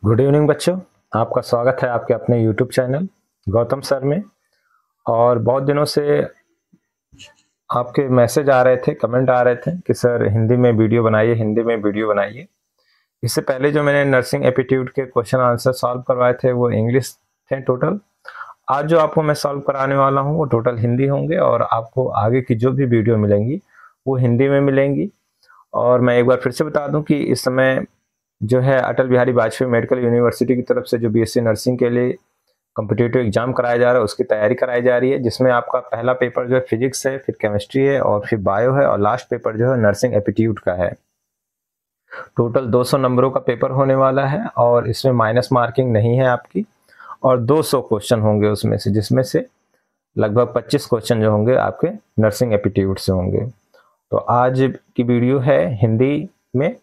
Good evening बच्चों, आपका स्वागत है आपके अपने यूट्यूब चैनल गौतम सर में। और बहुत दिनों से आपके मैसेज आ रहे थे, कमेंट आ रहे थे कि सर हिंदी में वीडियो बनाइए, हिंदी में वीडियो बनाइए। इससे पहले जो मैंने नर्सिंग एप्टीट्यूड के क्वेश्चन आंसर सॉल्व करवाए थे वो इंग्लिश थे टोटल। आज जो आपको मैं सॉल्व कराने वाला हूँ वो टोटल हिंदी होंगे और आपको आगे की जो भी वीडियो मिलेंगी वो हिंदी में मिलेंगी। और मैं एक बार फिर से बता दूं कि इस समय जो है अटल बिहारी वाजपेयी मेडिकल यूनिवर्सिटी की तरफ से जो बीएससी नर्सिंग के लिए कॉम्पिटिटिव एग्जाम कराया जा रहा है उसकी तैयारी कराई जा रही है, जिसमें आपका पहला पेपर जो है फिजिक्स है, फिर केमिस्ट्री है और फिर बायो है और लास्ट पेपर जो है नर्सिंग एप्टीट्यूड का है। टोटल 200 नंबरों का पेपर होने वाला है और इसमें माइनस मार्किंग नहीं है आपकी, और 200 क्वेश्चन होंगे उसमें से, जिसमें से लगभग 25 क्वेश्चन जो होंगे आपके नर्सिंग एप्टीट्यूड से होंगे। तो आज की वीडियो है हिंदी में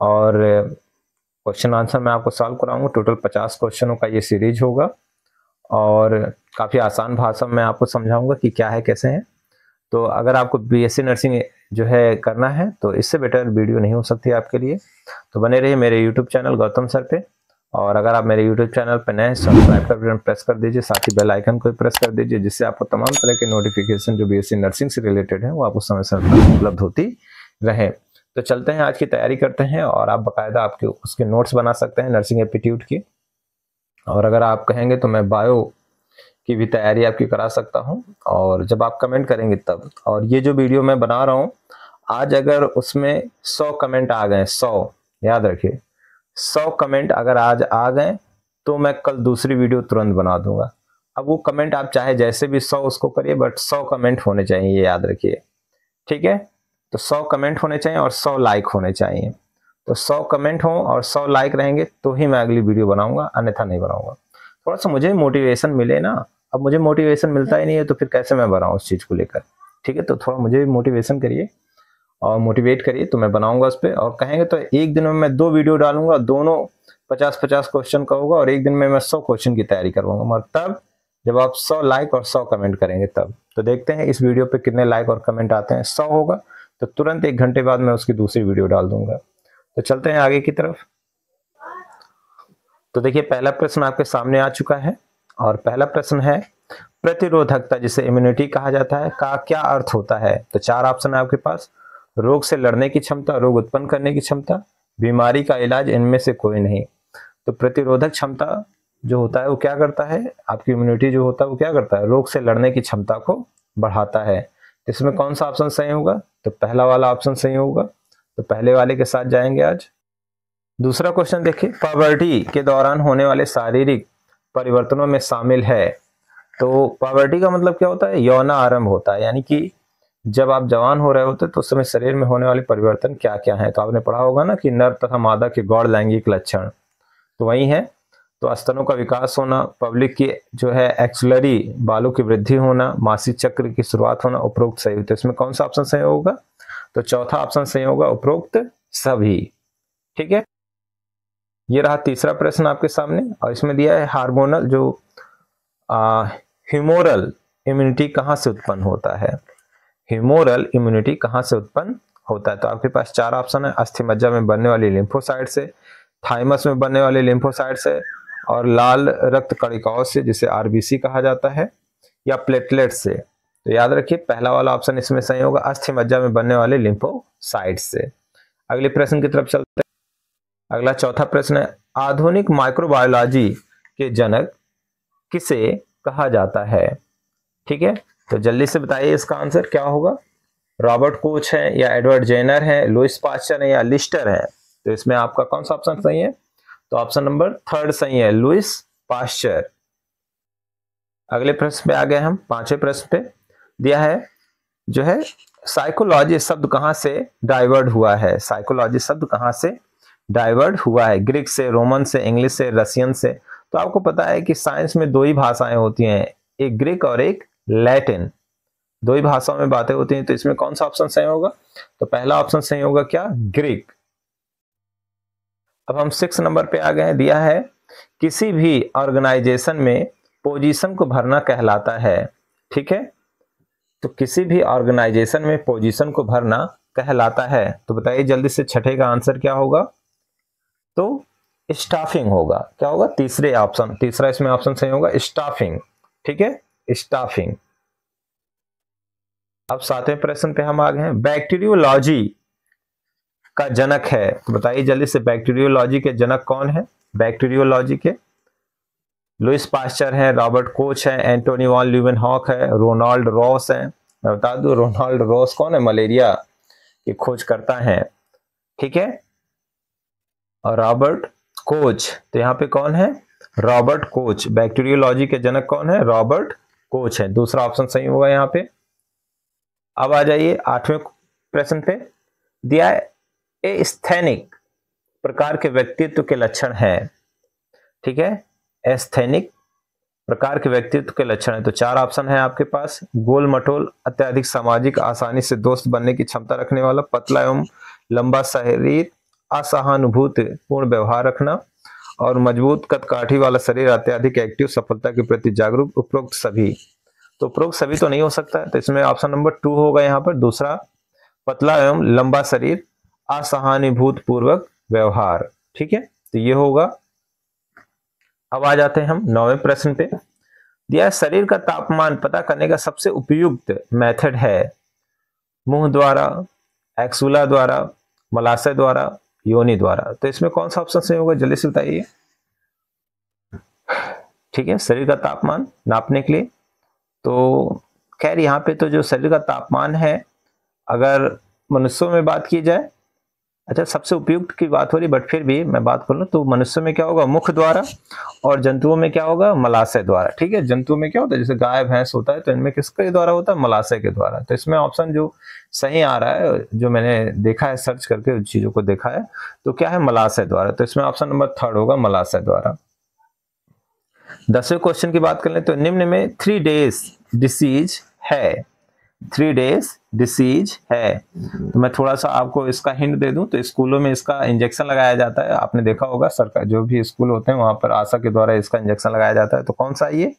और क्वेश्चन आंसर मैं आपको सॉल्व कराऊंगा। टोटल 50 क्वेश्चनों का ये सीरीज होगा और काफ़ी आसान भाषा में आपको समझाऊंगा कि क्या है कैसे है। तो अगर आपको बीएससी नर्सिंग जो है करना है तो इससे बेटर वीडियो नहीं हो सकती आपके लिए। तो बने रहिए मेरे यूट्यूब चैनल गौतम सर पे। और अगर आप मेरे यूट्यूब चैनल पर नए हैं सब्सक्राइब का बटन प्रेस कर दीजिए, साथ ही बेल आइकन को प्रेस कर दीजिए, जिससे आपको तमाम तरह के नोटिफिकेशन जो बीएससी नर्सिंग से रिलेटेड है वो आपको समय समय उपलब्ध होती रहे। तो चलते हैं, आज की तैयारी करते हैं और आप बाकायदा आपके उसके नोट्स बना सकते हैं नर्सिंग एप्टीट्यूड की। और अगर आप कहेंगे तो मैं बायो की भी तैयारी आपकी करा सकता हूं, और जब आप कमेंट करेंगे तब। और ये जो वीडियो मैं बना रहा हूं आज, अगर उसमें 100 कमेंट आ गए, 100 याद रखिए, 100 कमेंट अगर आज आ गए तो मैं कल दूसरी वीडियो तुरंत बना दूंगा। अब वो कमेंट आप चाहे जैसे भी 100 उसको करिए, बट 100 कमेंट होने चाहिए, ये याद रखिए, ठीक है। तो 100 कमेंट होने चाहिए और 100 लाइक होने चाहिए। तो 100 कमेंट हो और 100 लाइक रहेंगे तो ही मैं अगली वीडियो बनाऊंगा, अन्यथा नहीं बनाऊंगा। थोड़ा सा मुझे मोटिवेशन मिले ना। अब मुझे मोटिवेशन मिलता ही नहीं है तो फिर कैसे मैं बनाऊं उस चीज को लेकर, ठीक है। तो थोड़ा मुझे मोटिवेशन करिए और मोटिवेट करिए तो मैं बनाऊंगा उस पर। और कहेंगे तो एक दिन में मैं 2 वीडियो डालूंगा, दोनों 50-50 क्वेश्चन का होगा, और एक दिन में मैं 100 क्वेश्चन की तैयारी करवाऊंगा, मगर तब जब आप 100 लाइक और 100 कमेंट करेंगे तब। तो देखते हैं इस वीडियो पे कितने लाइक और कमेंट आते हैं। 100 होगा तो तुरंत 1 घंटे बाद मैं उसकी दूसरी वीडियो डाल दूंगा। तो चलते हैं आगे की तरफ। तो देखिए, पहला प्रश्न आपके सामने आ चुका है और पहला प्रश्न है प्रतिरोधकता, जिसे इम्यूनिटी कहा जाता है, का क्या अर्थ होता है। तो 4 ऑप्शन है आपके पास। रोग से लड़ने की क्षमता, रोग उत्पन्न करने की क्षमता, बीमारी का इलाज, इनमें से कोई नहीं। तो प्रतिरोधक क्षमता जो होता है वो क्या करता है, आपकी इम्यूनिटी जो होता है वो क्या करता है, रोग से लड़ने की क्षमता को बढ़ाता है। इसमें कौन सा ऑप्शन सही होगा, तो पहला वाला ऑप्शन सही होगा। तो पहले वाले के साथ जाएंगे आज। दूसरा क्वेश्चन देखिए, पॉवर्टी के दौरान होने वाले शारीरिक परिवर्तनों में शामिल है। तो पॉवर्टी का मतलब क्या होता है, यौन आरंभ होता है, यानी कि जब आप जवान हो रहे होते तो उस समय शरीर में होने वाले परिवर्तन क्या क्या है। तो आपने पढ़ा होगा ना कि नर तथा मादा के गौण लैंगिक लक्षण, तो वही है। तो स्तनों का विकास होना, पब्लिक की जो है एक्सुलरी बालों की वृद्धि होना, मासिक चक्र की शुरुआत होना, उपरोक्त सही। तो इसमें कौन सा ऑप्शन सही होगा, तो चौथा ऑप्शन सही होगा, उपरोक्त सभी, ठीक है। ये रहा तीसरा प्रश्न आपके सामने और इसमें दिया है हार्मोनल जो ह्यूमोरल इम्यूनिटी कहाँ से उत्पन्न होता है। ह्यूमोरल इम्यूनिटी कहाँ से उत्पन्न होता है। तो आपके पास 4 ऑप्शन है, अस्थिमज्जा में बनने वाली लिम्फोसाइट से, थाइमस में बनने वाले लिम्फोसाइट से, और लाल रक्त कणिकाओं से जिसे आरबीसी कहा जाता है, या प्लेटलेट से। तो याद रखिए पहला वाला ऑप्शन इसमें सही होगा, अस्थिमज्जा में बनने वाले लिम्फोसाइट से। अगले प्रश्न की तरफ चलते हैं। अगला चौथा प्रश्न है, आधुनिक माइक्रोबायोलॉजी के जनक किसे कहा जाता है, ठीक है। तो जल्दी से बताइए इसका आंसर क्या होगा। रॉबर्ट कोच है, या एडवर्ड जेनर है, लुइस पास्चर है, या लिस्टर है। तो इसमें आपका कौन सा ऑप्शन सही है, तो ऑप्शन नंबर 3 सही है, लुइस पास्चर। अगले प्रश्न पे आ गए हम, 5वें प्रश्न पे दिया है जो है साइकोलॉजी शब्द कहां से डाइवर्ट हुआ है। साइकोलॉजी शब्द कहां से डाइवर्ट हुआ है, ग्रीक से, रोमन से, इंग्लिश से, रशियन से। तो आपको पता है कि साइंस में 2 ही भाषाएं होती हैं, एक ग्रीक और एक लैटिन, 2 ही भाषाओं में बातें होती हैं। तो इसमें कौन सा ऑप्शन सही होगा, तो पहला ऑप्शन सही होगा क्या, ग्रीक। अब हम 6 नंबर पे आ गए हैं, दिया है किसी भी ऑर्गेनाइजेशन में पोजीशन को भरना कहलाता है, ठीक है। तो किसी भी ऑर्गेनाइजेशन में पोजीशन को भरना कहलाता है। तो बताइए जल्दी से छठे का आंसर क्या होगा, तो स्टाफिंग होगा। क्या होगा? तीसरा इसमें ऑप्शन सही होगा स्टाफिंग। ठीक है, स्टाफिंग। अब 7वें प्रश्न पे हम आ गए हैं। बैक्टीरियोलॉजी का जनक है, तो बताइए जल्दी से बैक्टीरियोलॉजी के जनक कौन है? बैक्टीरियोलॉजी के लुइस पास्चर है, रॉबर्ट कोच है, एंटोनी वॉन ल्यूवेनहॉक है, रोनाल्ड रॉस है। मैं बता दूं रोनाल्ड रॉस कौन है? मलेरिया की खोज करता है। ठीक है, और रॉबर्ट कोच, तो यहाँ पे कौन है? Robert Koch. बैक्टीरियोलॉजी के जनक कौन है? रॉबर्ट कोच है। दूसरा ऑप्शन सही होगा यहाँ पे। अब आ जाइए 8वें प्रश्न पे। दिया ए स्थैनिक प्रकार के व्यक्तित्व के लक्षण है। ठीक है, एस्थेनिक प्रकार के व्यक्तित्व के लक्षण है, तो 4 ऑप्शन है आपके पास। गोल मटोल, अत्यधिक सामाजिक, आसानी से दोस्त बनने की क्षमता रखने वाला, पतला एवं लंबा शरीर, असहानुभूति पूर्ण व्यवहार रखना, और मजबूत कदकाठी वाला शरीर, अत्यधिक एक्टिव, सफलता के प्रति जागरूक। उपरोक्त सभी, तो उपरोक्त सभी तो नहीं हो सकता, तो इसमें ऑप्शन नंबर 2 होगा यहाँ पर, दूसरा, पतला एवं लंबा शरीर, असहानुभूति पूर्वक व्यवहार। ठीक है, तो ये होगा। अब आ जाते हैं हम 9वें प्रश्न पे। दिया शरीर का तापमान पता करने का सबसे उपयुक्त मेथड है। मुंह द्वारा, एक्सुला द्वारा, मलाशय द्वारा, योनि द्वारा। तो इसमें कौन सा ऑप्शन सही होगा? जल्दी से बताइए। ठीक है, शरीर का तापमान नापने के लिए, तो खैर यहाँ पे तो जो शरीर का तापमान है, अगर मनुष्यों में बात की जाए, अच्छा सबसे उपयुक्त की बात हो रही, बट फिर भी मैं बात करूँ तो मनुष्य में क्या होगा? मुख द्वारा, और जंतुओं में क्या होगा? मलाशय द्वारा। ठीक है, जंतुओं में क्या होता है? जैसे गाय भैंस होता है, तो इनमें किसके द्वारा होता है? मलाशय के द्वारा। तो इसमें ऑप्शन जो सही आ रहा है, जो मैंने देखा है सर्च करके उन चीजों को देखा है, तो क्या है? मलाशय द्वारा। तो इसमें ऑप्शन नंबर 3 होगा, मलाशय द्वारा। 10वें क्वेश्चन की बात कर लें तो निम्न में 3 डेज डिसीज है। 3 डेज डिसीज है, तो मैं थोड़ा सा आपको इसका हिंट दे दूं, तो स्कूलों में इसका इंजेक्शन लगाया जाता है। आपने देखा होगा, सरकार जो भी स्कूल होते हैं वहां पर आशा के द्वारा इसका इंजेक्शन लगाया जाता है। तो कौन सा है ये?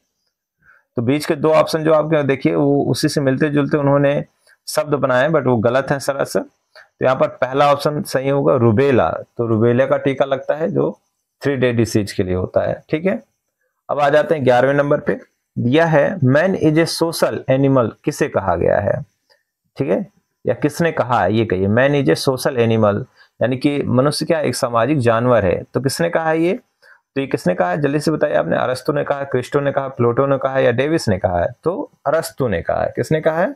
तो बीच के 2 ऑप्शन जो आपके देखिए वो उसी से मिलते जुलते उन्होंने शब्द बनाए, बट वो गलत है सरस। तो यहाँ पर पहला ऑप्शन सही होगा रुबेला। तो रुबेला का टीका लगता है जो 3 डे डिसीज के लिए होता है। ठीक है, अब आ जाते हैं 11वें नंबर पे। दिया है man is a social animal किसे कहा गया है? ठीक है, या किसने कहा है? ये कहिए, man is a social animal, यानी कि मनुष्य क्या एक सामाजिक जानवर है। तो किसने कहा है ये? तो ये किसने कहा है? जल्दी से बताइए आपने। अरस्तु ने कहा, क्रिस्टो ने कहा, प्लूटो ने कहा, या डेविस ने कहा है? तो अरस्तु ने कहा है। किसने कहा है?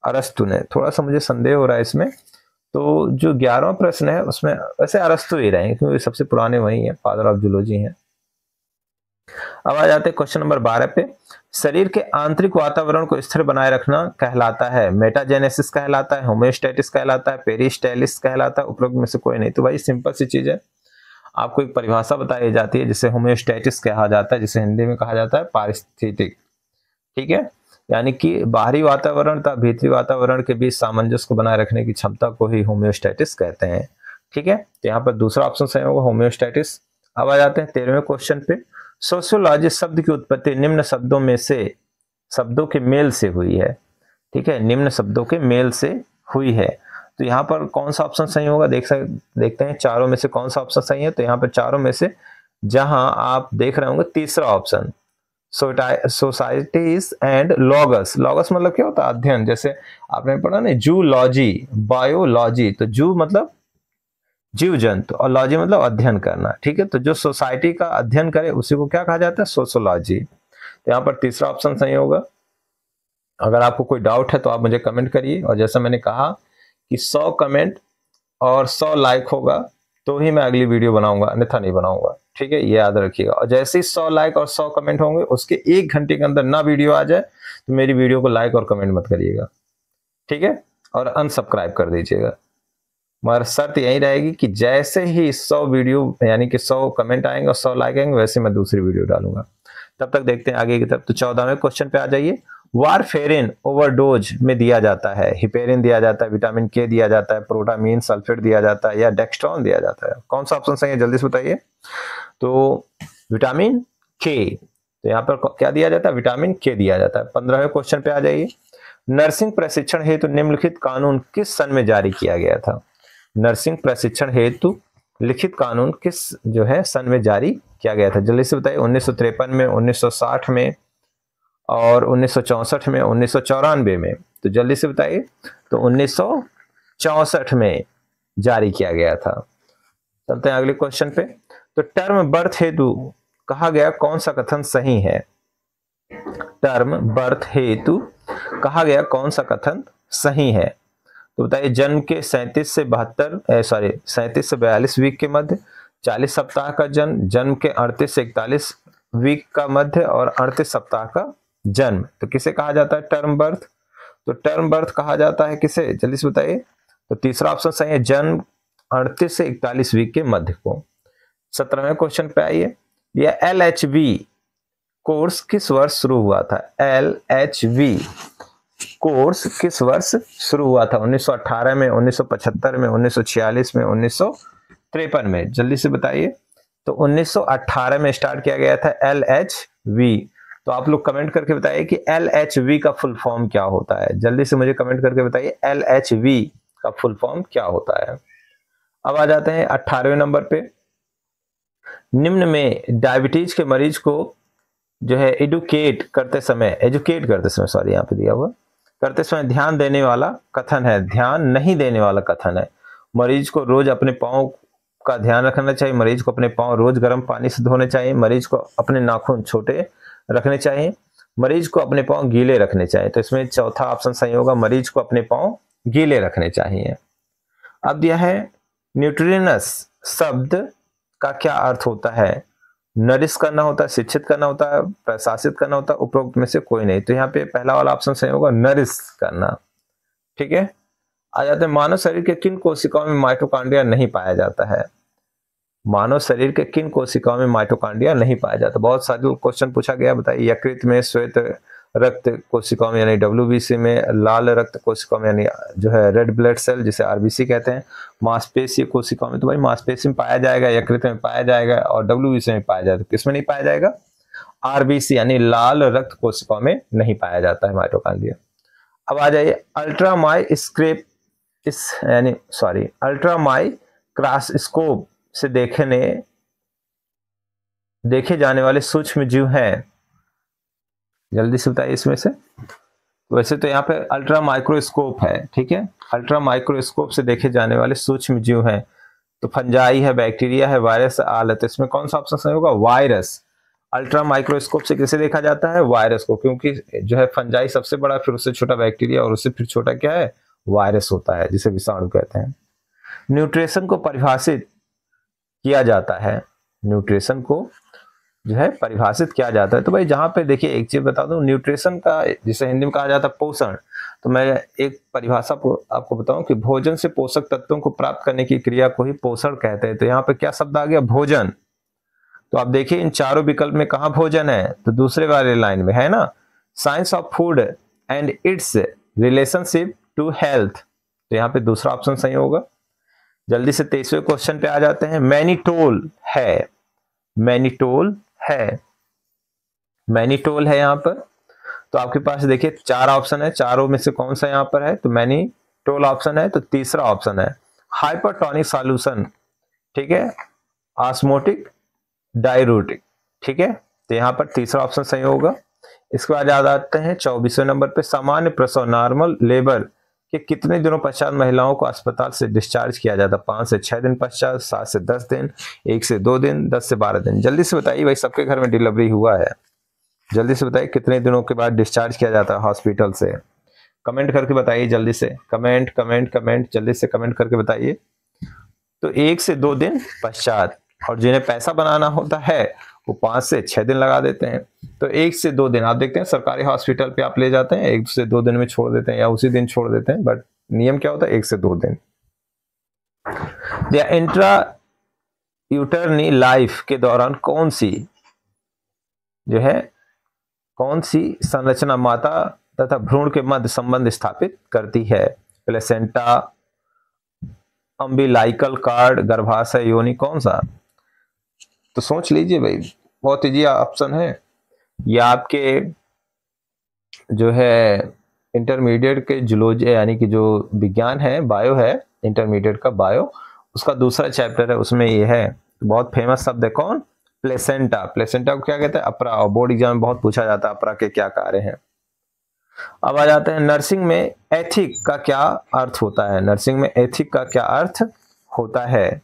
अरस्तु ने। थोड़ा सा मुझे संदेह हो रहा है इसमें। तो जो 11वां प्रश्न है उसमें वैसे अरस्तु ही रहेंगे, क्योंकि सबसे पुराने वही है, फादर ऑफ जूलॉजी हैं। अब आ जाते हैं क्वेश्चन नंबर 12 पे। शरीर के आंतरिक वातावरण को स्थिर बनाए रखना कहलाता है मेटाजेनेसिस कहलाता है, होम्योस्टेटिस कहलाता है, पेरिस्टाइलिस कहलाता है, उपरोक्त में से कोई नहीं। तो भाई सिंपल सी चीज है, आपको एक परिभाषा बताई जाती है जिसे होम्योस्टेटिस कहा जाता है, जिसे हिंदी में कहा जाता है पारिस्थितिक। ठीक है, यानी कि बाहरी वातावरण तथा भीतरी वातावरण के बीच सामंजस्य को बनाए रखने की क्षमता को ही होम्योस्टेटिस कहते हैं। ठीक है, तो यहाँ पर दूसरा ऑप्शन सही होगा, होम्योस्टेटिस। अब आ जाते हैं 13वें क्वेश्चन पे। सोशियोलॉजी शब्द की उत्पत्ति निम्न शब्दों में से शब्दों के मेल से हुई है। ठीक है, निम्न शब्दों के मेल से हुई है। तो यहाँ पर कौन सा ऑप्शन सही होगा? देखते हैं चारों में से कौन सा ऑप्शन सही है। तो यहाँ पर चारों में से जहां आप देख रहे होंगे तीसरा option, societies and logos. Logos मतलब क्या होता है? अध्ययन। जैसे आपने पढ़ा ना जूलॉजी, बायोलॉजी, तो जू मतलब जीव जंतु और लॉजी मतलब अध्ययन करना। ठीक है, तो जो सोसाइटी का अध्ययन करे उसी को क्या कहा जाता है? सोशियोलॉजी। तो यहाँ पर तीसरा ऑप्शन सही होगा। अगर आपको कोई डाउट है तो आप मुझे कमेंट करिए, और जैसा मैंने कहा कि 100 कमेंट और 100 लाइक होगा तो ही मैं अगली वीडियो बनाऊंगा, अन्यथा नहीं बनाऊंगा। ठीक है, ये याद रखिएगा। और जैसे ही 100 लाइक और 100 कमेंट होंगे, उसके 1 घंटे के अंदर ना वीडियो आ जाए तो मेरी वीडियो को लाइक और कमेंट मत करिएगा। ठीक है, और अनसब्सक्राइब कर दीजिएगा। मगर शर्त यही रहेगी कि जैसे ही 100 वीडियो यानी कि 100 कमेंट आएंगे और 100 लाइक आएंगे, वैसे मैं दूसरी वीडियो डालूंगा। तब तक देखते हैं आगे की तरफ। तो 14वें क्वेश्चन पे आ जाइए। वारफेरिन ओवरडोज में दिया जाता है, हिपेरिन दिया जाता है, विटामिन के दिया जाता है, प्रोटामीन सल्फेट दिया जाता है, या डेक्स्ट्रॉन दिया जाता है? कौन सा ऑप्शन सही है? जल्दी से बताइए। तो विटामिन के, तो यहाँ पर क्या दिया जाता है? विटामिन के दिया जाता है। 15वें क्वेश्चन पे आ जाइए। नर्सिंग प्रशिक्षण हेतु निम्नलिखित कानून किस सन में जारी किया गया था? नर्सिंग प्रशिक्षण हेतु लिखित कानून किस जो है सन में जारी किया गया था? जल्दी से बताइए। 1953 में, 1960 में, और 1964 में, 1994 में। तो जल्दी से बताइए। तो 1964 में जारी किया गया था। चलते हैं अगले क्वेश्चन पे। तो टर्म बर्थ हेतु कहा गया कौन सा कथन सही है? टर्म बर्थ हेतु कहा गया कौन सा कथन सही है? तो बताइए। जन्म के 37 से 42 वीक के मध्य, 40 सप्ताह का जन्म, जन्म के 38 से 41 वीक का मध्य, और 38 सप्ताह का जन्म। तो किसे कहा जाता है टर्म बर्थ? तो टर्म बर्थ कहा जाता है किसे? जल्दी से बताइए। तो तीसरा ऑप्शन सही है, जन्म 38 से 41 वीक के मध्य को। 17वें क्वेश्चन पे आइए। यह LHV कोर्स किस वर्ष शुरू हुआ था? LHV कोर्स किस वर्ष शुरू हुआ था? 1918 में, 1975 में, 1946 में, 1953 में। जल्दी से बताइए। तो 1918 में स्टार्ट किया गया था LHV। तो आप लोग कमेंट करके बताइए कि LHV का फुल फॉर्म क्या होता है। जल्दी से मुझे कमेंट करके बताइए LHV का फुल फॉर्म क्या होता है। अब आ जाते हैं 18वें नंबर पे। निम्न में डायबिटीज के मरीज को जो है एजुकेट करते समय यहाँ पे दिया हुआ करते समय ध्यान देने वाला कथन है, ध्यान नहीं देने वाला कथन है। मरीज को रोज अपने पाँव का ध्यान रखना चाहिए, मरीज को अपने पाँव रोज गर्म पानी से धोने चाहिए, मरीज को अपने नाखून छोटे रखने चाहिए, मरीज को अपने पाँव गीले रखने चाहिए। तो इसमें चौथा ऑप्शन सही होगा, मरीज को अपने पाँव गीले रखने चाहिए। अब दिया है न्यूट्रिनस शब्द का क्या अर्थ होता है? नरिश करना होता है, शिक्षित करना होता है, प्रशासित करना होता है, उपरोक्त में से कोई नहीं। तो यहाँ पे पहला वाला ऑप्शन सही होगा, नरिश करना। ठीक है। आ जाते हैं मानव शरीर के किन कोशिकाओं में माइटोकॉन्ड्रिया नहीं पाया जाता है? मानव शरीर के किन कोशिकाओं में माइटोकॉन्ड्रिया नहीं पाया जाता? बहुत सारे क्वेश्चन पूछा गया। बताइए। यकृत में, श्वेत रक्त कोशिकाओं में यानी WBC में, लाल रक्त कोशिकाओं में यानी जो है रेड ब्लड सेल जिसे RBC कहते हैं, मांसपेशीय कोशिकाओं में। तो भाई मांसपेशी में पाया जाएगा, यकृत में पाया जाएगा, और WBC में पाया जाएगा। किसमें नहीं पाया जाएगा? RBC यानी लाल रक्त कोशिकाओं में नहीं पाया जाता है माइटोकॉन्ड्रिया। अब आ जाइए अल्ट्रामाइक्रोस्कोप से देखे जाने वाले सूक्ष्म जीव हैं। जल्दी से बताइए इसमें से। वैसे तो यहाँ पे अल्ट्रा माइक्रोस्कोप है। ठीक है। अल्ट्रा माइक्रोस्कोप से देखे जाने वाले सूक्ष्म जीव हैं। तो फंजाई है, बैक्टीरिया है, वायरस आल है। तो इसमें कौन सा ऑप्शन सही होगा? वायरस। अल्ट्रा माइक्रोस्कोप से किसे देखा जाता है? वायरस को, क्योंकि जो है फंजाई सबसे बड़ा, फिर उससे छोटा बैक्टीरिया, और उससे फिर छोटा क्या है? वायरस होता है, जिसे विषाणु कहते हैं। न्यूट्रिशन को परिभाषित किया जाता है। न्यूट्रिशन को जो है परिभाषित किया जाता है। तो भाई जहां पे देखिए एक चीज बता दूं, न्यूट्रिशन का जिसे हिंदी में कहा जाता है पोषण। तो मैं एक परिभाषा आपको बताऊं कि भोजन से पोषक तत्वों को प्राप्त करने की क्रिया को ही पोषण कहते हैं। तो यहाँ पे क्या शब्द आ गया? भोजन। तो आप देखिए इन चारों विकल्प में कहाँ भोजन है? तो दूसरे वाले लाइन में है ना, science of food and its relationship to health. तो यहाँ पे दूसरा ऑप्शन सही होगा। जल्दी से 23वें क्वेश्चन पे आ जाते हैं। मैनिटोल है, मैनिटोल है यहाँ पर। तो आपके पास देखिए 4 ऑप्शन है, चारों में से कौन सा यहाँ पर है? तो मैनिटोल ऑप्शन है। तो तीसरा ऑप्शन है हाइपरटोनिक सॉल्यूशन। ठीक है। Osmotic diuretic. ठीक है। तो यहाँ पर तीसरा ऑप्शन सही होगा। इसके बाद याद आते हैं 24वें नंबर पे। सामान्य प्रसव नॉर्मल लेबर के कितने दिनों पश्चात महिलाओं को अस्पताल से डिस्चार्ज किया जाता है? 5 से 6 दिन पश्चात, 7 से 10 दिन, 1 से 2 दिन, 10 से 12 दिन। जल्दी से बताइए भाई, सबके घर में डिलीवरी हुआ है। जल्दी से बताइए कितने दिनों के बाद डिस्चार्ज किया जाता है हॉस्पिटल से? कमेंट करके बताइए जल्दी से। कमेंट जल्दी से कमेंट करके बताइए। तो 1 से 2 दिन पश्चात। और जिन्हें पैसा बनाना होता है वो 5 से 6 दिन लगा देते हैं। तो 1 से 2 दिन आप देखते हैं सरकारी हॉस्पिटल पे आप ले जाते हैं, 1 से 2 दिन में छोड़ देते हैं या उसी दिन छोड़ देते हैं, बट नियम क्या होता है? 1 से 2 दिन। या इंट्रा यूटरनी लाइफ के दौरान कौन सी संरचना माता तथा भ्रूण के मध्य संबंध स्थापित करती है? प्लेसेंटा, अम्बिलाइकल कार्ड, गर्भाशय, योनि, कौन सा? तो सोच लीजिए भाई, बहुत इजी ऑप्शन है। या आपके जो है इंटरमीडिएट के जूलॉजी यानी कि जो विज्ञान है, बायो है, इंटरमीडिएट का बायो, उसका दूसरा चैप्टर है, उसमें ये है। बहुत फेमस शब्द है कौन? प्लेसेंटा। प्लेसेंटा को क्या कहते हैं? अपरा। और बोर्ड एग्जाम में बहुत पूछा जाता है अपरा के क्या कार्य हैं। अब आ जाते हैं नर्सिंग में एथिक का क्या अर्थ होता है। नर्सिंग में एथिक का क्या अर्थ होता है,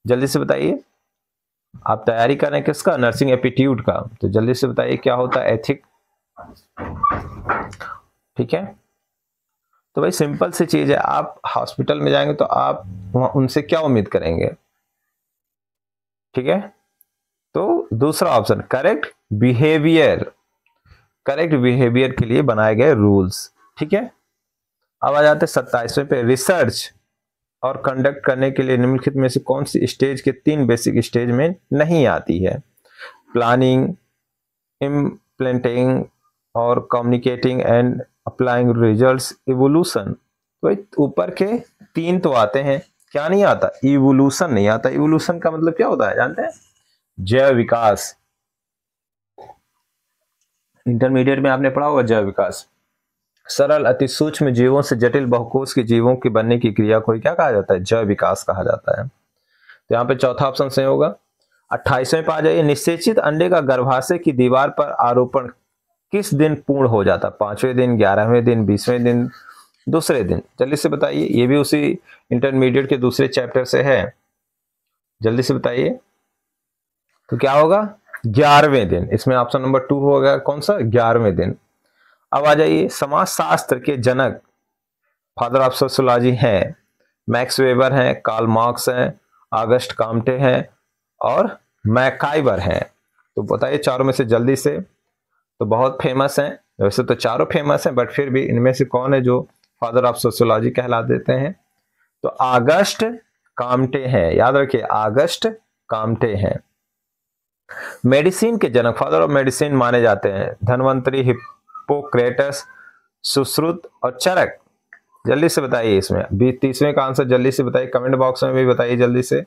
जल्दी से बताइए। आप तैयारी कर रहे हैं किसका? नर्सिंग एप्टीट्यूड का। तो जल्दी से बताइए क्या होता है एथिक। ठीक है, तो भाई सिंपल सी चीज है, आप हॉस्पिटल में जाएंगे तो आप उनसे क्या उम्मीद करेंगे? ठीक है, तो दूसरा option correct behaviour. Correct behaviour के लिए बनाए गए रूल्स। ठीक है, अब आ जाते हैं 27वें पे। रिसर्च और कंडक्ट करने के लिए निम्नलिखित में से कौन सी स्टेज के 3 बेसिक स्टेज में नहीं आती है? प्लानिंग, इम्प्लेंटिंग और communicating and applying results, evolution. तो ऊपर के 3 तो आते हैं, क्या नहीं आता? इवोल्यूशन नहीं आता। इवोल्यूशन का मतलब क्या होता है जानते हैं? जैव विकास। इंटरमीडिएट में आपने पढ़ा होगा जैव विकास। सरल अति सूक्ष्म जीवों से जटिल बहुकोश के जीवों के बनने की क्रिया को क्या कहा जाता है? जैव विकास कहा जाता है। तो यहाँ पे चौथा ऑप्शन सही होगा। 28वें पे आ जाइए। निषेचित अंडे का गर्भाशय की दीवार पर आरोपण किस दिन पूर्ण हो जाता? 5वें दिन, 11वें दिन, 20वें दिन, दूसरे दिन। जल्दी से बताइए, ये भी उसी इंटरमीडिएट के दूसरे चैप्टर से है। जल्दी से बताइए, तो क्या होगा? 11वें दिन। इसमें ऑप्शन नंबर 2 होगा। कौन सा? 11वें दिन। अब आ जाइए, समाज शास्त्र के जनक, फादर ऑफ सोशियोलॉजी हैं, मैक्स वेबर हैं, कार्ल मार्क्स हैं, ऑगस्ट काम्टे हैं और मैकाइवर हैं। तो बताइए चारों में से जल्दी से। तो बहुत फेमस हैं, वैसे तो चारों फेमस हैं, बट फिर भी इनमें से कौन है जो फादर ऑफ सोशियोलॉजी कहला देते हैं? तो ऑगस्ट काम्टे हैं। याद रखिए, ऑगस्ट काम्टे हैं। मेडिसिन के जनक, फादर ऑफ मेडिसिन माने जाते हैं, धन्वंतरी, हिप्पोक्रेटस, सुश्रुत और चरक। जल्दी से बताइए, इसमें 30वें का आंसर जल्दी से बताइए, कमेंट बॉक्स में भी बताइए जल्दी से।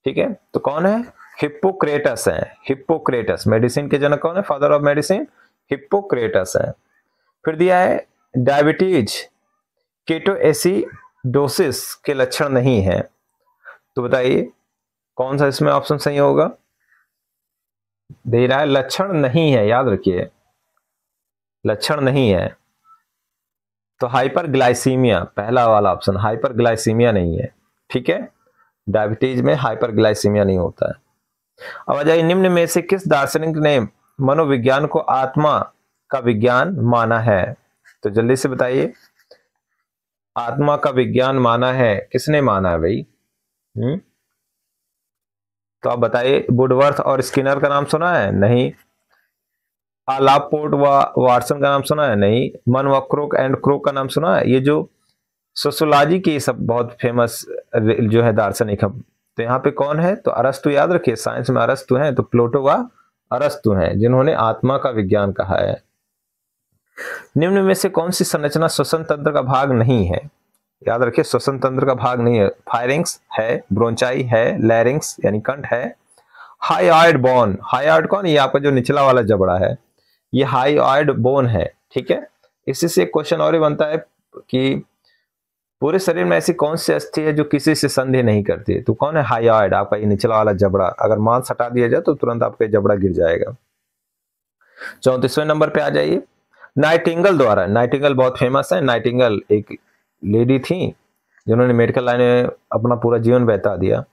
ठीक है, तो कौन है? हिप्पोक्रेटस है। हिप्पोक्रेटस। मेडिसिन के जनक कौन है? फादर ऑफ मेडिसिन हिप्पोक्रेटस है। फिर दिया है डायबिटीज केटोएसिडोसिस के लक्षण नहीं है। तो बताइए कौन सा इसमें ऑप्शन सही होगा? दे रहा है लक्षण नहीं है, याद रखिए लक्षण नहीं है। तो हाइपरग्लाइसीमिया, पहला वाला ऑप्शन, हाइपरग्लाइसीमिया नहीं है। ठीक है, डायबिटीज में हाइपरग्लाइसीमिया नहीं होता है। अब आ जाइए, निम्न में से किस दार्शनिक ने मनोविज्ञान को आत्मा का विज्ञान माना है? तो जल्दी से बताइए, आत्मा का विज्ञान माना है, किसने माना है भाई? तो आप बताइए, वुडवर्थ और स्किनर का नाम सुना है? नहीं। आलापोर्ट व वाटसन का नाम सुना है? नहीं। मन व क्रोक एंड क्रोक का नाम सुना है? ये जो सोशियोलॉजी की सब बहुत फेमस जो है दार्शनिक है। तो यहाँ पे कौन है? तो अरस्तु। याद रखिए, साइंस में अरस्तु हैं, तो प्लेटो व अरस्तु हैं जिन्होंने आत्मा का विज्ञान कहा है। निम्न में से कौन सी संरचना श्वसन तंत्र का भाग नहीं है? याद रखिए, श्वसन तंत्र का भाग नहीं है। फायरिंग्स है, ब्रोंचाई है, लैरिंग्स यानी कंठ है, हाइऑइड बोन। हाइऑइड कौन? ये आपका जो निचला वाला जबड़ा है, ये हाइऑइड बोन है। ठीक है, इसी से एक क्वेश्चन और ही बनता है कि पूरे शरीर में ऐसी कौन सी अस्थि है जो किसी से संधि नहीं करती है? तो कौन है? हाइऑइड, आपका ये निचला वाला जबड़ा। अगर मांस हटा दिया जाए तो तुरंत आपका जबड़ा गिर जाएगा। 34वें नंबर पे आ जाइए। नाइटिंगल द्वारा, नाइटिंगल बहुत फेमस है। नाइटिंगल एक लेडी थी जिन्होंने मेडिकल लाइन में अपना पूरा जीवन बिता दिया।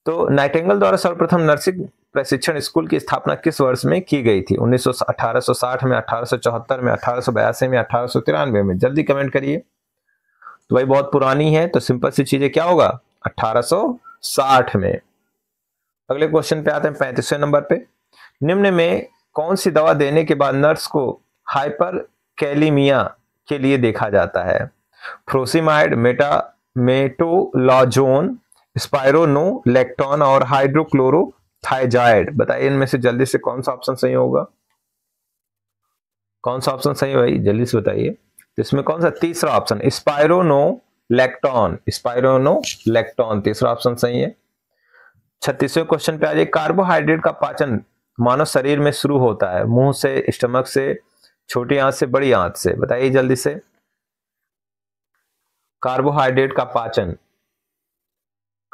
तो नाइटिंगल द्वारा सर्वप्रथम नर्सिंग प्रशिक्षण स्कूल की स्थापना किस वर्ष में की गई थी? 1860 में, 1874 में, 1882 में, 1893 में? जल्दी कमेंट करिए। तो भाई बहुत पुरानी है, तो सिंपल सी चीजें क्या होगा? 1860 में। अगले क्वेश्चन पे आते हैं 35वें नंबर पे। निम्न में कौन सी दवा देने के बाद नर्स को हाइपरकैलिमिया के लिए देखा जाता है? फ्रोसिमाइड, मेटोलाजोन, स्पाइरोनोलेक्टोन और हाइड्रोक्लोरोथाइजाइड। बताइए इनमें से जल्दी से कौन सा ऑप्शन सही होगा? कौन सा ऑप्शन सही है भाई? जल्दी से बताइए। इसमें कौन सा? तीसरा ऑप्शन, स्पाइरोनोलेक्टोन। स्पाइरोनोलेक्टोन तीसरा ऑप्शन सही है। 36वें क्वेश्चन पे आ जाइए। कार्बोहाइड्रेट का पाचन मानव शरीर में शुरू होता है मुंह से, स्टमक से, छोटी आंत से, बड़ी आंत से? बताइए जल्दी से। कार्बोहाइड्रेट का पाचन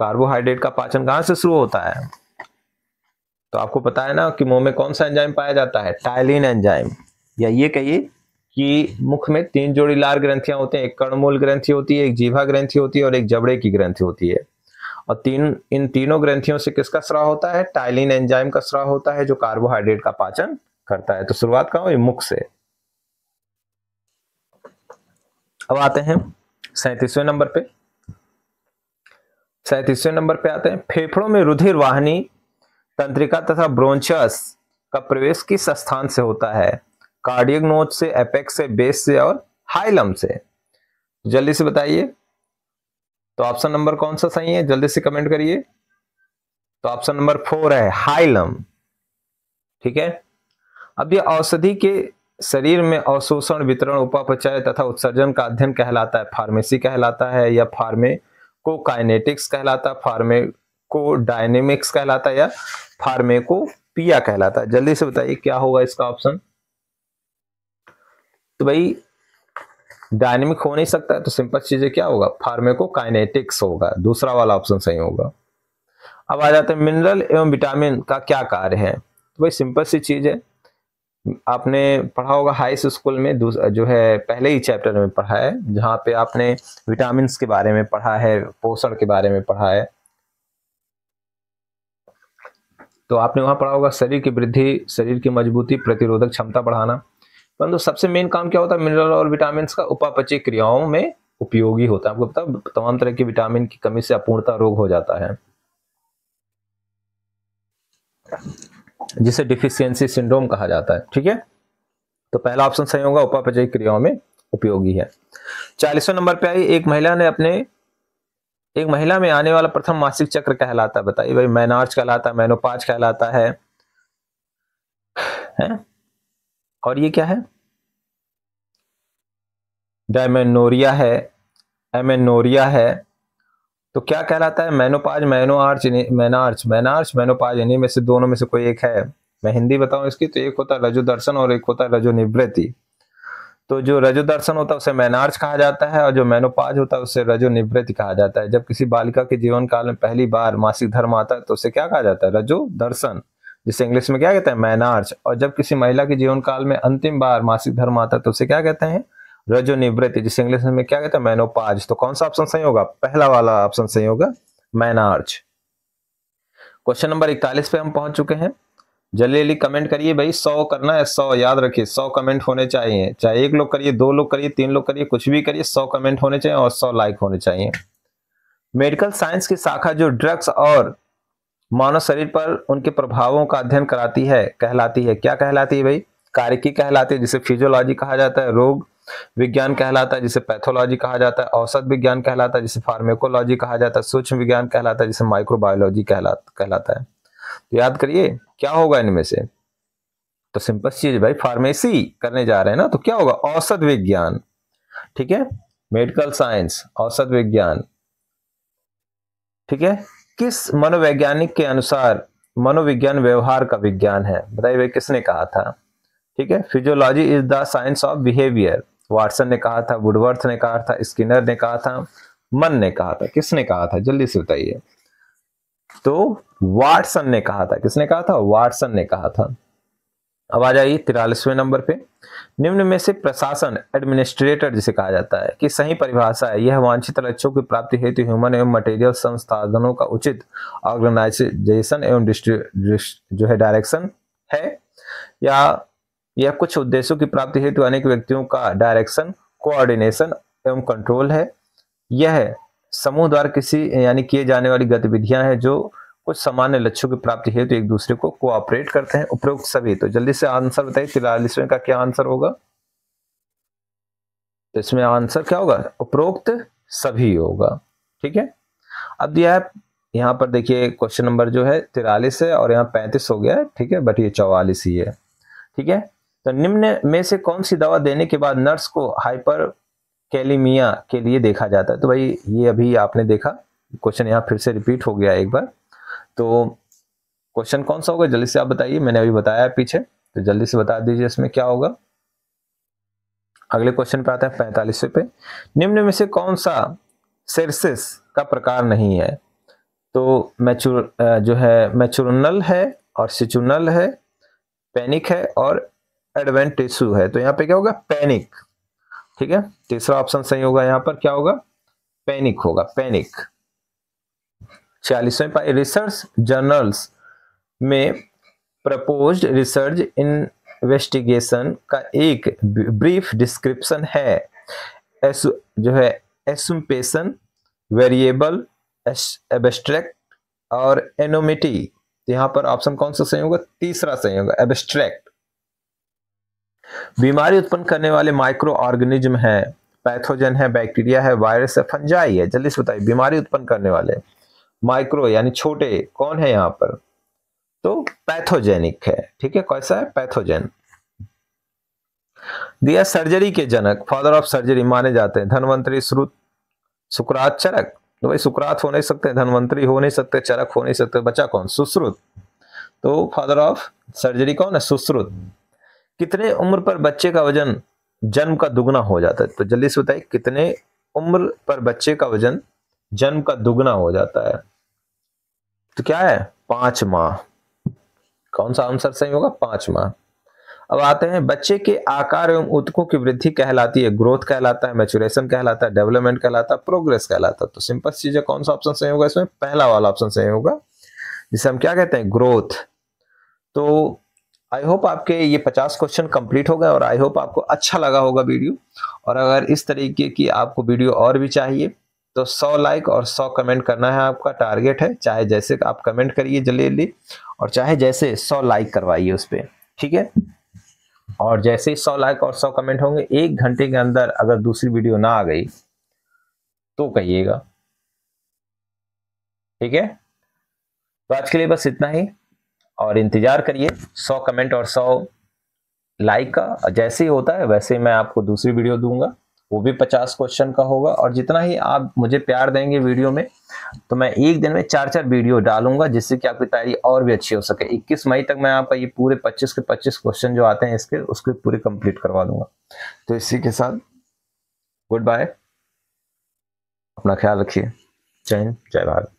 कार्बोहाइड्रेट का पाचन कहाँ से शुरू होता है? तो आपको पता है ना कि मुंह में कौन सा एंजाइम पाया जाता है? Ptyalin enzyme. या ये कहिए कि मुख में 3 जोड़ी लार ग्रंथियां होते हैं, एक कर्णमूल ग्रंथि होती है, एक जीवा ग्रंथि होती है और एक जबड़े की ग्रंथि होती है। और इन तीनों ग्रंथियों से किसका स्राव होता है? टाइलिन एंजाइम का स्राव होता है, जो कार्बोहाइड्रेट का पाचन करता है। तो शुरुआत कहाँ हुई? मुख से। अब आते हैं 37वें नंबर पे। 37वें नंबर पे आते हैं, फेफड़ों में रुधिर वाहिनी तंत्रिका तथा ब्रोंचस का प्रवेश किस स्थान से होता है? कार्डियक नोच से, एपेक्स से, बेस से और हाइलम से। जल्दी से बताइए। तो ऑप्शन नंबर कौन सा सही है? जल्दी से कमेंट करिए। तो ऑप्शन नंबर 4 है हाइलम। ठीक है। अब ये औषधि के शरीर में अवशोषण, वितरण, उपापचय तथा उत्सर्जन का अध्ययन कहलाता है, फार्मेसी कहलाता है, या फार्मेकोकाइनेटिक्स कहलाता है, फार्मेकोडायनेमिक्स कहलाता है, या फार्मेकोपिया कहलाता है। जल्दी से बताइए क्या होगा इसका ऑप्शन। तो भाई डायनेमिक हो नहीं सकता है, तो सिंपल चीज क्या होगा? फार्मेकोकाइनेटिक्स होगा, दूसरा वाला ऑप्शन सही होगा। अब आ जाते हैं मिनरल एवं विटामिन का क्या कार्य है। तो भाई सिंपल सी चीज है, आपने पढ़ा होगा हाई स्कूल में, जो है पहले ही चैप्टर में पढ़ा है, जहां पे आपने विटामिन के बारे में पढ़ा है, पोषण के बारे में पढ़ा है। तो आपने वहां पढ़ा होगा शरीर की वृद्धि, शरीर की मजबूती, प्रतिरोधक क्षमता बढ़ाना। परंतु सबसे मेन काम क्या होता है? मिनरल और विटामिन का उपापचयी क्रियाओं में उपयोगी होता है। आपको पता है तमाम तरह की विटामिन की कमी से अपूर्णता रोग हो जाता है, जिसे डिफिशियंसी सिंड्रोम कहा जाता है। ठीक है। तो पहला ऑप्शन सही होगा, उपापचयी क्रियाओं में उपयोगी है। 40वें नंबर पे आई, एक महिला में आने वाला प्रथम मासिक चक्र कहलाता है। बताइए भाई, मेनार्च कहलाता है, मेनोपाज कहलाता है, और ये क्या है? डायमेनोरिया है, एमेनोरिया है। तो क्या कहलाता है? मेनोपाज, मेनार्च, मेनोपाज, इन्हीं में से दोनों में से कोई एक है। मैं हिंदी बताऊं इसकी, तो एक होता है रजो दर्शन और एक होता है रजो निवृत्ति। तो जो रजो दर्शन होता है उसे मेनार्च कहा जाता है, और जो मेनोपाज होता है उसे रजो निवृत्ति कहा जाता है। जब किसी बालिका के जीवन काल में पहली बार मासिक धर्म आता है तो उसे क्या कहा जाता है? रजो दर्शन, जिसे इंग्लिश में क्या कहते हैं? मेनार्च। और जब किसी महिला के जीवन काल में अंतिम बार मासिक धर्म आता है तो उसे क्या कहते हैं? रजो निवृत्ति, जिसे इंग्लिश में क्या कहते हैं? मेनोपाज। तो कौन सा ऑप्शन सही होगा? पहला वाला ऑप्शन सही होगा, मेनार्च। क्वेश्चन नंबर 41 पे हम पहुंच चुके हैं। जल्दी जल्दी कमेंट करिए भाई, 100 करना है, 100 याद रखिए, 100 कमेंट होने चाहिए। चाहे 1 लोग करिए, 2 लोग करिए, 3 लोग करिए, कुछ भी करिए, 100 कमेंट होने चाहिए और 100 लाइक होने चाहिए। मेडिकल साइंस की शाखा जो ड्रग्स और मानव शरीर पर उनके प्रभावों का अध्ययन कराती है, कहलाती है, क्या कहलाती है भाई? कार्यकी कहलाती है, जिसे फिजियोलॉजी कहा जाता है, रोग विज्ञान कहलाता है, जिसे पैथोलॉजी कहा जाता है, औषध विज्ञान कहलाता है, जिसे फार्मेकोलॉजी कहा जाता है, सूक्ष्म विज्ञान कहलाता है, जिसे माइक्रोबायोलॉजी कहलाता है। तो याद करिए क्या होगा इनमें से। तो सिंपल चीज भाई, फार्मेसी करने जा रहे हैं ना, तो क्या होगा? औषध विज्ञान। ठीक है, मेडिकल साइंस, औषध विज्ञान। ठीक है। किस मनोवैज्ञानिक के अनुसार मनोविज्ञान व्यवहार का विज्ञान है? बताइए भाई, किसने कहा था? ठीक है, physiology is the science of behaviour. Watson ने कहा था, वुडवर्थ ने कहा था, स्किनर ने कहा था, मन ने कहा था। किसने कहा था? जल्दी से बताइए। तो वाटसन ने कहा था। किसने कहा था? वाटसन ने कहा था। अब आ जाइए 43वें नंबर पे। निम्न में से प्रशासन, एडमिनिस्ट्रेटर जिसे कहा जाता है, की सही परिभाषा है? यह वांछित लक्ष्यों की प्राप्ति हेतु ह्यूमन एवं मटेरियल संसाधनों का उचित ऑर्गेनाइजेशन एवं जो है डायरेक्शन है, या यह कुछ उद्देश्यों की प्राप्ति हेतु अनेक व्यक्तियों का डायरेक्शन, कोऑर्डिनेशन एवं कंट्रोल है। यह समूह द्वारा किसी यानी किए जाने वाली गतिविधियां हैं जो कुछ सामान्य लक्ष्यों की प्राप्ति हेतु एक दूसरे को कोऑपरेट करते हैं। उपरोक्त सभी। तो जल्दी से आंसर बताइए, 43वें का क्या आंसर होगा? तो इसमें आंसर क्या होगा? उपरोक्त सभी होगा। ठीक है। अब दिया है यहाँ पर, देखिए क्वेश्चन नंबर जो है 43 है और यहाँ 35 हो गया है। ठीक है, बट ये 44 ही है। ठीक है। तो निम्न में से कौन सी दवा देने के बाद नर्स को हाइपर कैलिमिया के लिए देखा जाता है? तो भाई ये अभी आपने देखा, क्वेश्चन यहाँ फिर से रिपीट हो गया एक बार। तो क्वेश्चन कौन सा होगा? जल्दी से आप बताइए, मैंने अभी बताया पीछे, तो जल्दी से बता दीजिए इसमें क्या होगा। अगले क्वेश्चन पे आते हैं 45वें पे। निम्न में से कौन सा सेर्सिस का प्रकार नहीं है? तो जो है मैचुरनल है और सिचुनल है, पैनिक है और एडवेंटिसु है। तो यहाँ पे क्या होगा? पैनिक। ठीक है, तीसरा ऑप्शन सही होगा। यहाँ पर क्या होगा? पैनिक होगा, पैनिक। 46वें पाई, रिसर्च जर्नल्स में प्रपोज्ड रिसर्च इन्वेस्टिगेशन का एक ब्रीफ डिस्क्रिप्शन है, जो है एसुम्पेशन, वेरिएबल, एब्स्ट्रैक्ट और एनोमिटी। यहाँ पर ऑप्शन कौन सा सही होगा? तीसरा सही होगा, एब्स्ट्रैक्ट। बीमारी उत्पन्न करने वाले माइक्रो ऑर्गेनिज्म है, पैथोजन है, बैक्टीरिया है, वायरस है, फंजाई है। जल्दी से बताइए, बीमारी उत्पन्न करने वाले माइक्रो यानी छोटे कौन है यहाँ पर? तो पैथोजेनिक है। ठीक है, कैसा है? पैथोजन। दिया सर्जरी के जनक, फादर ऑफ सर्जरी माने जाते हैं धन्वंतरी, श्रुत, सुकरात, चरक। तो भाई सुकरात हो नहीं सकते, धन्वंतरी हो नहीं सकते, चरक हो नहीं सकते, बचा कौन? सुश्रुत। तो फादर ऑफ सर्जरी कौन है? सुश्रुत। कितने उम्र पर बच्चे का वजन जन्म का दुगना हो जाता है? तो जल्दी से बताइए, कितने उम्र पर बच्चे का वजन जन्म का दुगना हो जाता है? तो क्या है? 5 माह। कौन सा आंसर सही होगा? 5 माह। अब आते हैं, बच्चे के आकार एवं ऊतकों की वृद्धि कहलाती है, ग्रोथ कहलाता है, मैच्योरेशन कहलाता है, डेवलपमेंट कहलाता है, प्रोग्रेस कहलाता है। तो सिंपल चीज है, कौन सा ऑप्शन सही होगा इसमें? पहला वाला ऑप्शन सही होगा, जिसे हम क्या कहते हैं? ग्रोथ। तो आई होप आपके ये 50 क्वेश्चन कंप्लीट हो गए और आई होप आपको अच्छा लगा होगा वीडियो। और अगर इस तरीके की आपको वीडियो और भी चाहिए तो 100 लाइक और 100 कमेंट करना है, आपका टारगेट है। चाहे जैसे आप कमेंट करिए जल्दी जल्दी, और चाहे जैसे 100 लाइक करवाइए उस पर। ठीक है, और जैसे ही 100 लाइक और 100 कमेंट होंगे, 1 घंटे के अंदर अगर दूसरी वीडियो ना आ गई तो कहिएगा। ठीक है, तो आज के लिए बस इतना ही, और इंतजार करिए 100 कमेंट और 100 लाइक का। जैसे ही होता है वैसे ही मैं आपको दूसरी वीडियो दूंगा, वो भी 50 क्वेश्चन का होगा। और जितना ही आप मुझे प्यार देंगे वीडियो में, तो मैं एक दिन में 4-4 वीडियो डालूंगा, जिससे कि आपकी तैयारी और भी अच्छी हो सके। 21 मई तक मैं आपका ये पूरे 25 के 25 क्वेश्चन जो आते हैं इसके, उसके पूरे कंप्लीट करवा दूंगा। तो इसी के साथ गुड बाय, अपना ख्याल रखिए। जय हिंद, जय भारत।